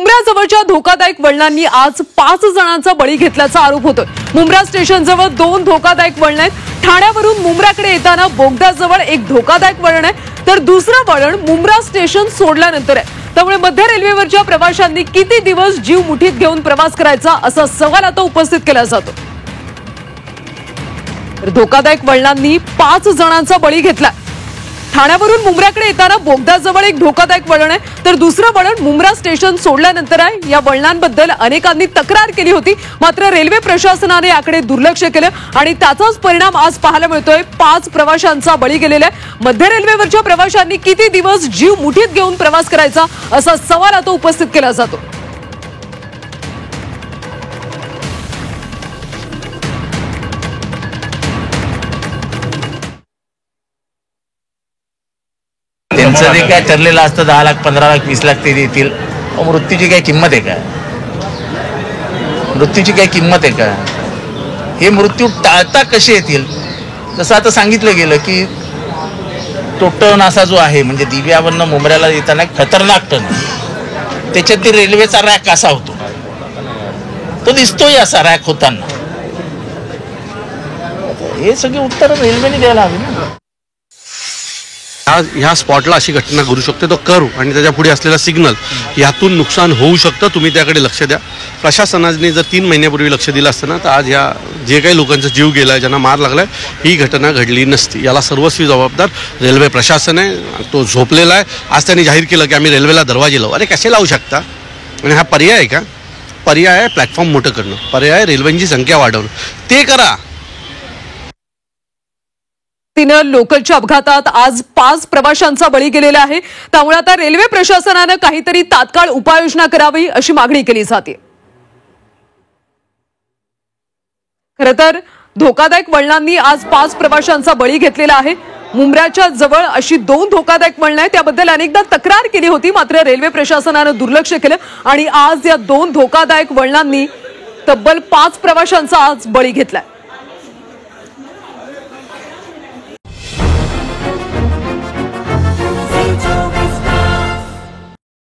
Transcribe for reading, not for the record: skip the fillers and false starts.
मुंब्राजवळच्या धोकादायक वळणांनी आज 5 जणांचा बळी घेतल्याचा आरोप होतोय। मुंब्रा स्टेशनजवळ 2 धोकादायक वळण आहेत। ठाण्यावरून मुंब्राकडे येताना बोगद्याजवळ एक धोकादायक वळण आहे, तर दुसरं वळण मुंब्रा स्टेशन सोडल्यानंतर आहे। त्यामुळे मध्य रेल्वेवरच्या प्रवाशांनी किती दिवस जीव मुठीत घेऊन प्रवास करायचा असा सवाल आता उपस्थित केला जातो। धोकादायक वळणांनी 5 जणांचा बळी घेतला। ठाण्यावरून मुंब्राकडे येताना बोगद्याजवळ एक धोकादायक वळण आहे, तर दुसरं वळण मुंब्रा स्टेशन सोडल्यानंतर आहे। या वळणांबद्दल अनेकांनी तक्रार केली होती, मात्र रेल्वे प्रशासनाने याकडे दुर्लक्ष केलं आणि त्याचाच परिणाम आज पाहायला मिळतोय। 5 प्रवाशांचा बळी गेलेला आहे। मध्य रेल्वेवरच्या प्रवाशांनी किती दिवस जीव मुठीत घेऊन प्रवास करायचा असा सवाल आता उपस्थित केला जातो। त्यांचं जे काय ठरलेलं असतं 10 लाख 15 लाख 20 लाख ते देतील। मृत्यूची काय किंमत आहे का? मृत्यूची काय किंमत आहे का? हे मृत्यू टाळता कसे येतील? जसं आता सांगितलं गेलं की तो टर्न असा जो आहे म्हणजे दिव्यावरनं मुंब्र्याला येताना खतरनाक टर्न, त्याच्यात ते रेल्वेचा रॅक असा होतो, तो दिसतोय असा रॅक होताना। हे सगळी उत्तर रेल्वेने द्यायला हवी ना। ह्या स्पॉटला अशी घटना घडू शकते, तो कर्व आणि त्याच्या पुढे असलेला सिग्नल यातून नुकसान होऊ शकतं। तुम्ही त्याकडे लक्ष द्या। प्रशासनाने जर 3 महिन्यापूर्वी लक्ष दिलं असतं ना तर आज ह्या जे काही लोकांचा जीव गेलाय, ज्यांना मार लागलाय, ही घटना घडली नसती। याला सर्वस्वी जबाबदार रेल्वे प्रशासन आहे। तो झोपलेला आहे। आज त्यांनी जाहीर केलं की आम्ही रेल्वेला दरवाजे लावू। अरे कसे लावू शकता? आणि हा पर्याय आहे का? पर्याय आहे प्लॅटफॉर्म मोठं करणं, पर्याय आहे रेल्वेची संख्या वाढवणं, ते करा। लोकलच्या अपघातात आज 5 प्रवाशांचा बळी गेलेला आहे। त्यामुळे आता रेल्वे प्रशासनाने काहीतरी तात्काळ उपाययोजना करावी अशी मागणी केली जाते। खरं तर धोकादायक वळणांनी आज 5 प्रवाशांचा बळी घेतलेला आहे। मुंब्र्याच्या जवळ अशी 2 धोकादायक वळणं आहेत, त्याबद्दल अनेकदा तक्रार केली होती, मात्र रेल्वे प्रशासनाने दुर्लक्ष केलं आणि आज या 2 धोकादायक वळणांनी तब्बल 5 प्रवाशांचा आज बळी घेतलाय।